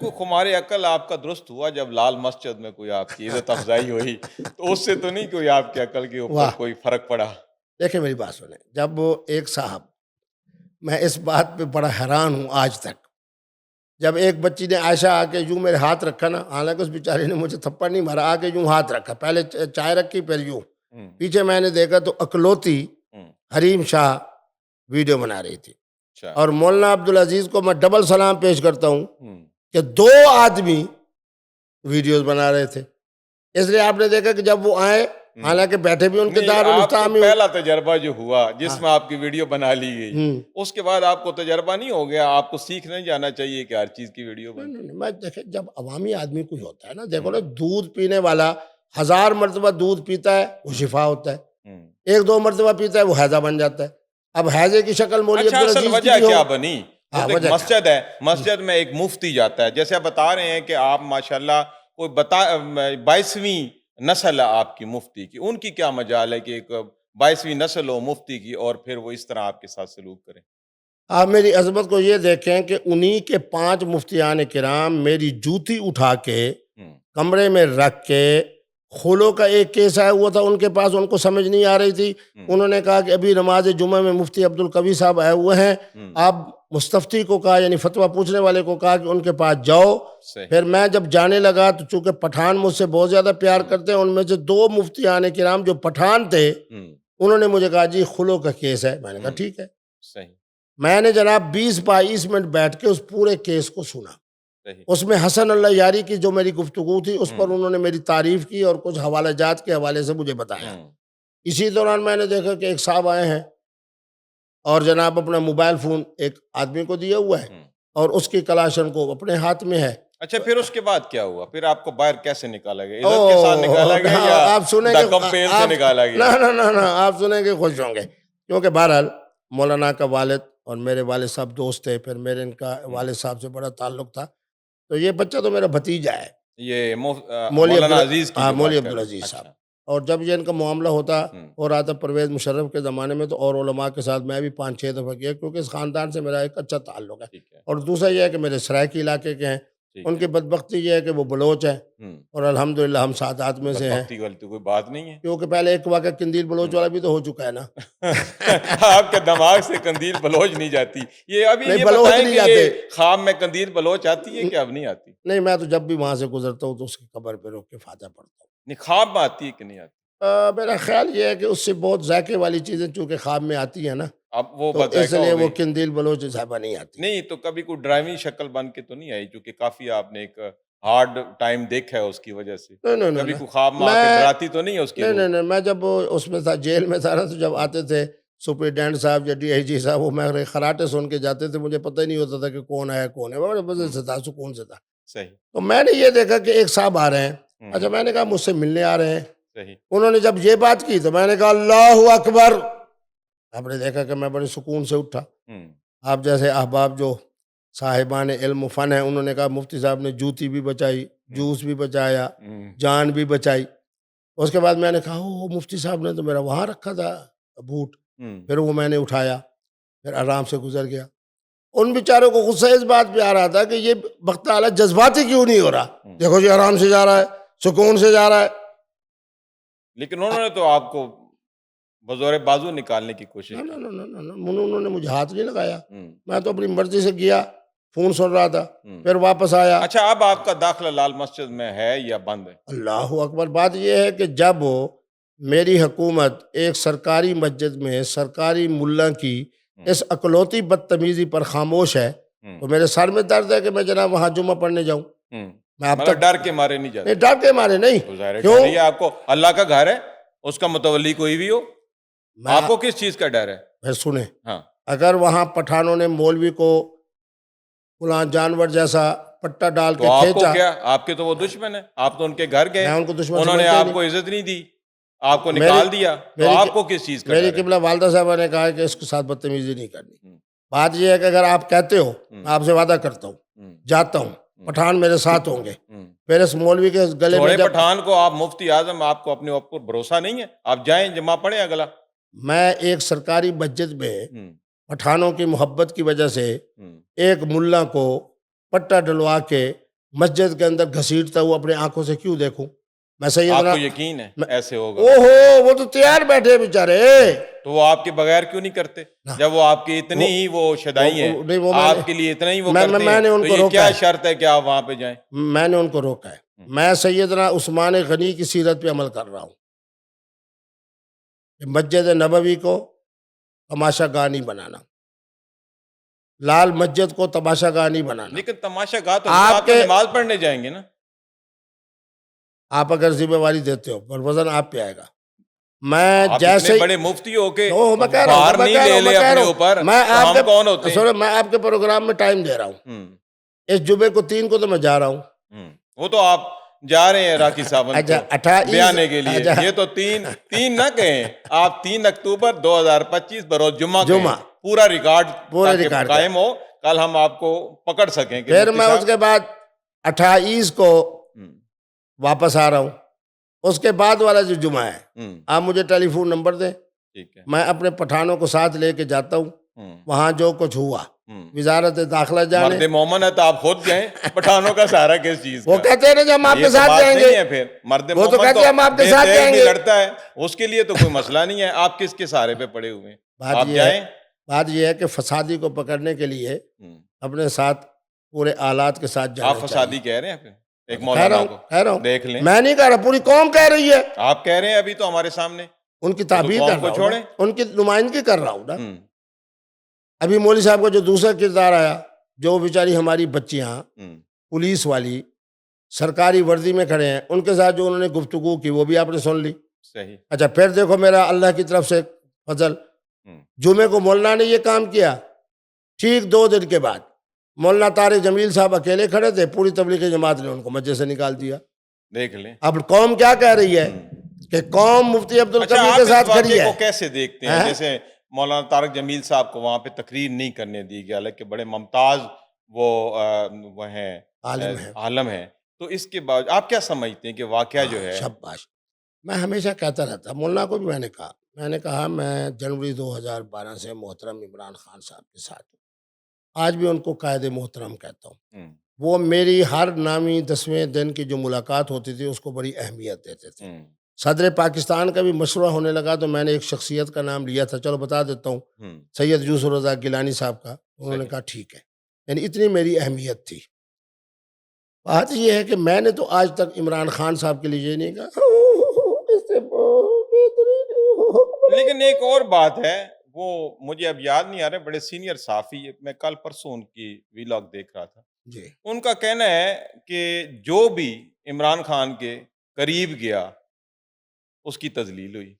کو خمار عقل آپ کا درست ہوا جب لال مسجد میں کوئی آپ کی عزت افزائی ہوئی، تو اس سے تو نہیں کوئی آپ کی عقل کے اوپر واہ! کوئی فرق پڑا؟ دیکھیں میری بات سنیں، جب وہ ایک صاحب، میں اس بات پہ بڑا حیران ہوں آج تک، جب ایک بچی نے عائشہ آ کے یوں میرے ہاتھ رکھا نا، حالانکہ اس بیچاری نے مجھے تھپڑ نہیں مارا، آ کے یوں ہاتھ رکھا، پہلے چائے رکھی پھر یوں، ہوں، پیچھے میں نے دیکھا تو اکلوتی ہوں، حریم شاہ ویڈیو بنا رہی تھی. اچھا، اور مولانا عبدالعزیز کو میں ڈبل سلام پیش کرتا ہوں ہوں، کہ دو آدمی ویڈیوز بنا رہے تھے. اس لیے آپ نے دیکھا کہ جب وہ آئے، ہوں۔ حالانکہ بیٹھے بھی ان کے نہیں، آپ دارالفتہ کو میں ہوں. پہلا تجربہ جو ہوا ہاں. جس میں آپ کی ویڈیو بنا لی گئی، ہوں. اس کے بعد آپ کو تجربہ نہیں ہو گیا؟ آپ کو سیکھ نہیں جانا چاہیے کہ ہر چیز کی ویڈیو نہیں نہیں بنتی؟ نہیں، میں دیکھیں جب عوامی آدمی کوئی ہوتا ہے نا، دیکھو ہوں، نا، دودھ پینے والا 1000 مرتبہ دودھ پیتا ہے وہ ہوں، شفا ہوتا ہے، ہوں۔ ایک دو مرتبہ پیتا ہے وہ ہیضہ بن جاتا ہے. اب ہیضے کی شکل مولوی اچھا، اصل عبدالعزیز کی وجہ بھی ہو. کیا بنی؟ وہ ہاں، تو ایک وجہ کیا؟ مسجد ہے، مسجد میں ایک مفتی جاتا ہے، جیسے آپ بتا رہے ہیں کہ آپ ماشاءاللہ کوئی 22ویں نسل ہے آپ کی مفتی کی، ان کی کیا مجال ہے کہ ایک 22ویں نسل ہو مفتی کی اور پھر وہ اس طرح آپ کے ساتھ سلوک کریں؟ آپ میری عظمت کو یہ دیکھیں کہ انہی کے 5 مفتیان کرام میری جوتی اٹھا کے ہوں، کمرے میں رکھ کے، خلو کا ایک کیس آیا ہوا تھا ان کے پاس، ان کو سمجھ نہیں آ رہی تھی، ہوں، انہوں نے کہا کہ ابھی نماز جمعہ میں مفتی عبدالقوی صاحب آئے ہوئے ہیں، ہوں، آپ مستفتی کو کہا، یعنی فتویٰ پوچھنے والے کو کہا کہ ان کے پاس جاؤ. صحیح، پھر میں جب جانے لگا تو چونکہ پٹھان مجھ سے بہت زیادہ پیار ہوں، کرتے ہیں، ان میں سے 2 مفتیان کرام جو پٹھان تھے، ہوں، انہوں نے مجھے کہا جی خلو کا کیس ہے. میں نے کہا ہوں، ٹھیک ہے. صحیح، میں نے جناب 20-22 منٹ بیٹھ کے اس پورے کیس کو سنا. صحیح، اس میں حسن اللہ یاری کی جو میری گفتگو تھی اس پر ہوں، انہوں نے میری تعریف کی اور کچھ حوالہ جات کے حوالے سے مجھے بتایا. ہوں، اسی دوران میں نے دیکھا کہ ایک صاحب آئے ہیں اور جناب اپنا موبائل فون ایک آدمی کو دیا ہوا ہے ہوں۔ اور اس کی کلاشن کو اپنے ہاتھ میں ہے. اچھا، پھر اس کے بعد کیا ہوا؟ پھر آپ کو باہر کیسے نکالا گیا؟ عزت کے ساتھ او نکالا گیا یا آپ سنیں گے، دھکم پیر سے آپ نکالا گیا؟ نہ آپ سنیں گے خوش ہوں گے، کیونکہ بہرحال مولانا کا والد اور میرے والد صاحب دوست تھے، پھر میرے ان کا ہوں، والد صاحب سے بڑا تعلق تھا، تو یہ بچہ تو میرا بھتیجا ہے، یہ مولوی مولانا عزیز کی ہاں جو مولوی بات کر رہے ہیں، عبدالعزیز صاحب. اچھا، اور جب یہ ان کا معاملہ ہوتا ہوں، ہو رہا تھا پرویز مشرف کے زمانے میں، تو اور علماء کے ساتھ میں بھی 5-6 دفعہ گیا، کیونکہ اس خاندان سے میرا ایک اچھا تعلق ہے. ٹھیک ہے، اور دوسرا یہ ہے کہ میرے سرائکی علاقے کے ہیں. ٹھیک ان ہے، کی بدبختی یہ ہے کہ وہ بلوچ ہیں ہوں، اور الحمدللہ ہم سادات میں سے ہیں، بدبختی والی تو کوئی بات نہیں ہے، کیونکہ پہلے ایک واقعہ قندیل بلوچ ہوں۔ والا بھی تو ہو چکا ہے نا. آپ کے دماغ سے قندیل بلوچ نہیں جاتی؟ یہ ابھی نہیں یہ بلوچ بتائیں نہیں کہ جاتے. یہ خواب میں قندیل بلوچ آتی ہے کہ اب نہیں آتی؟ نہیں، میں تو جب بھی وہاں سے گزرتا ہوں تو اس کی قبر پہ روک کے فاتحہ پڑھتا ہوں. نہیں، خواب میں آتی ہے کہ نہیں آتی؟ میرا خیال یہ ہے کہ اس سے بہت ذائقے والی چیزیں چونکہ خواب میں آتی ہیں نا، اب وہ تو بد اس ذائقہ لیے ہو وہ گئی؟ قندیل بلوچ صاحبہ نہیں آتی. نہیں تو کبھی کوئی ڈرائیونگ شکل بن کے تو نہیں آئی؟ کیونکہ کافی آپ نے ایک ہارڈ ٹائم دیکھا ہے اس کی وجہ سے، نہیں نہیں نہیں کبھی نہیں. کوئی خواب میں آ کے میں ڈراتی تو نہیں ہے اس کی نہیں روح؟ نہیں نہیں میں جب اس میں تھا، جیل میں تھا نا، تو جب ہوں، آتے تھے سپرنٹینڈنٹ صاحب یا ڈی آئی جی صاحب، وہ میرے خراٹے سن کے جاتے تھے، مجھے پتہ ہی نہیں ہوتا تھا کہ کون آیا کون ہے، بڑے مزے ہوں، سے تھا، سکون سے تھا. صحیح، تو میں نے یہ دیکھا کہ ایک صاحب آ رہے ہیں. ہوں، اچھا، میں نے کہا مجھ سے ملنے آ رہے ہیں. صحیح، انہوں نے جب یہ بات کی تو میں نے کہا اللہ اکبر. آپ نے دیکھا کہ میں بڑے سکون سے اٹھا. ہوں، آپ جیسے احباب جو صاحبان علم و فن ہیں، انہوں نے کہا مفتی صاحب نے جوتی بھی بچائی، ہوں، جوس بھی بچایا، ہوں، جان بھی بچائی. اس کے بعد میں نے کہا او مفتی صاحب نے تو میرا وہاں رکھا تھا بوٹ. ہوں، پھر وہ میں نے اٹھایا، پھر آرام سے گزر گیا. ان بیچاروں کو غصہ اس بات پہ آ رہا تھا کہ یہ وقت اعلیٰ جذباتی کیوں نہیں ہو رہا، ہوں۔ دیکھو جی آرام سے جا رہا ہے، سکون سے جا رہا ہے. لیکن انہوں نے تو آپ کو بزور بازو نکالنے کی کوشش نہ نہ کی۔ نہ نہ نہ، انہوں نے مجھے ہاتھ نہیں لگایا. ہوں، میں تو اپنی مرضی سے گیا، فون سن رہا تھا، ہوں۔ پھر واپس آیا. اچھا، اب آپ کا داخلہ لال مسجد میں ہے یا بند ہے؟ اللہ اکبر. بات یہ ہے کہ جب میری حکومت ایک سرکاری مسجد میں سرکاری ملا کی ہوں، اس اکلوتی بدتمیزی پر خاموش ہے، ہوں، تو میرے سر میں درد ہے کہ میں جناب وہاں جمعہ پڑھنے جاؤں. ہوں۔ میں اب مطلب تک ڈر کے مارے نہیں نہیں، جاتے؟ ڈر کے مارے نہیں. تو ظاہر ہے کیوں؟ ڈر ہی ہے آپ کو، اللہ کا گھر ہے، اس کا متولی کوئی بھی ہو، میں آپ کو کس چیز کا ڈر ہے؟ پھر سنیں، ہاں، اگر وہاں پٹھانوں نے مولوی کو فلاں جانور جیسا پٹا ڈال تو کے آپ کو کھینچا، کیا؟ آپ کے تو وہ دشمن ہیں، آپ تو ان کے گھر گئے، میں ان کو دشمن انہوں نے سمجھتا ہی آپ نہیں. کو عزت نہیں دی، آپ کو میری نکال دیا، تو میری آپ کو کس چیز کا میری ڈر ہے؟ قبلہ والدہ صاحبہ نے کہا ہے کہ اس کے ساتھ بدتمیزی نہیں کرنی. ہوں، بات یہ ہے کہ اگر آپ کہتے ہو، ہوں، میں آپ سے وعدہ کرتا ہوں، ہوں، جاتا ہوں، ہوں، پٹھان میرے ساتھ ہوں گے. ہوں۔ پھر اس مولوی کے گلے میں چھوڑے جب پٹھان کو، آپ مفتی اعظم، آپ کو اپنے اوپر بھروسہ نہیں ہے؟ آپ جائیں، جمعہ پڑھیں اگلا۔ میں ایک سرکاری مسجد میں ہوں، پٹھانوں کی محبت کی وجہ سے ہوں، ایک ملا کو پٹا ڈلوا کے مسجد کے اندر گھسیٹتا ہوا اپنے آنکھوں سے کیوں دیکھوں؟ میں آپ سیدنا کو یقین ہے ایسے ہوگا؟ اوہو وہ تو تیار بیٹھے بیچارے. تو وہ آپ کے بغیر کیوں نہیں کرتے؟ جب وہ آپ کی اتنی ہی وہ شدائی ہیں، نہیں وہ آپ کے لیے اتنا ہی وہ میں کرتے نے ہیں، ان تو کو یہ روکا کیا ہے. شرط ہے کہ آپ وہاں پہ جائیں؟ میں نے ان کو روکا ہے. میں سیدنا عثمان غنی کی سیرت پہ عمل کر رہا ہوں کہ مسجد نبوی کو تماشا گاہ نہیں بنانا، لال مسجد کو تماشا گاہ نہیں بنانا. لیکن تماشا گاہ تو آپ آپ تو کے نماز پڑھنے جائیں گے نا. آپ اگر ذمہ داری دیتے ہو پر وزن آپ پہ آئے گا. میں آپ جیسے اتنے ہی بڑے مفتی ہو کے میں کہہ رہا بھار ہوں نہیں لے لے اپنے اوپر، میں تو آپ ہم کون ہوتے ہیں؟ میں آپ کے پروگرام میں ٹائم دے رہا ہوں. ہوں، اس جمعے کو 3 کو تو میں جا رہا ہوں. وہ تو آپ جا رہے ہیں راکی صاحب اچھا کو 28 بیانے کے لیے. یہ تو تین نہ کہیں، آپ 3 اکتوبر 2025 بروز جمعہ کہیں، پورا ریکارڈ پورے تاکہ ریکارڈ قائم ہو، کل ہم آپ کو پکڑ سکیں کہ پھر مفتی میں اس صاحب. کے بعد 28 کو واپس آ رہا ہوں. اس کے بعد والا جو جمعہ ہے آپ مجھے ٹیلی فون نمبر دیں، ٹھیک ہے. میں اپنے پٹھانوں کو ساتھ لے کے جاتا ہوں. وہاں جو کچھ ہوا وزارت داخلہ جانے. مرد مومن ہے تو آپ خود جائیں، پٹھانوں کا سہارا کس چیز کا؟ وہ کہتے ہیں نا کہ ہم آپ یہ کے تو ساتھ بات جائیں نہیں گے. ہے. پھر مرد وہ تو مومن کہتے تو ہیں ہم آپ کے بے ساتھ تیغ جائیں بھی گے. لڑتا ہے، اس کے لیے تو کوئی مسئلہ نہیں ہے. آپ کس کے سہارے پہ پڑے ہوئے ہیں؟ آپ جائیں. بات یہ ہے کہ فسادی کو پکڑنے کے لیے اپنے ساتھ پورے آلات کے ساتھ جانا آپ فسادی کہہ رہے ہیں پھر ایک کہہ مولانا رہا کو؟ ہوں دیکھ لیں، میں نہیں کہہ رہا، پوری قوم کہہ رہی ہے. آپ کہہ رہے ہیں ابھی تو ہمارے سامنے. ان کی تو تعبیر قوم کر کو رہا ہوں چھوڑیں. نا، ان کی نمائندگی کر رہا ہوں نا. ابھی مولوی صاحب کا جو دوسرا کردار آیا، جو بیچاری ہماری بچیاں پولیس والی سرکاری وردی میں کھڑے ہیں، ان کے ساتھ جو انہوں نے گفتگو کی وہ بھی آپ نے سن لی. صحیح. اچھا پھر دیکھو میرا اللہ کی طرف سے فضل، جمعے کو مولانا نے یہ کام کیا، ٹھیک 2 دن کے بعد مولانا طارق جمیل صاحب اکیلے کھڑے تھے، پوری تبلیغی جماعت نے ان کو مسجد سے نکال دیا. دیکھ لیں. اب قوم کیا کہہ رہی ہے کہ قوم مفتی عبد اچھا، القوی آپ کے اس ساتھ کھڑی واقعے ہے. کو کیسے دیکھتے ہیں؟ جیسے مولانا طارق جمیل صاحب کو وہاں پہ تقریر نہیں کرنے دی گئی، حالانکہ بڑے ممتاز وہ ہیں، عالم ہیں، تو اس کے بعد آپ کیا سمجھتے ہیں کہ واقعہ جو ہے؟ شاباش. میں ہمیشہ کہتا رہتا، مولانا کو بھی میں نے کہا میں جنوری 2012 سے محترم عمران خان صاحب کے ساتھ ہوں، آج بھی ان کو قائد محترم کہتا ہوں. وہ میری ہر نامی 10ویں دن کی جو ملاقات ہوتی تھی اس کو بڑی اہمیت دیتے تھے. صدر پاکستان کا بھی مشورہ ہونے لگا تو میں نے ایک شخصیت کا نام لیا تھا، چلو بتا دیتا ہوں، سید یوسف رضا گیلانی صاحب کا. انہوں نے کہا ٹھیک ہے. یعنی اتنی میری اہمیت تھی. بات یہ ہے کہ میں نے تو آج تک عمران خان صاحب کے لیے یہ نہیں کہا. لیکن ایک اور بات ہے، وہ مجھے اب یاد نہیں آ رہا، بڑے سینئر صحافی، میں کل پرسوں ان کی ویلاگ دیکھ رہا تھا. ان کا کہنا ہے کہ جو بھی عمران خان کے قریب گیا اس کی تذلیل ہوئی.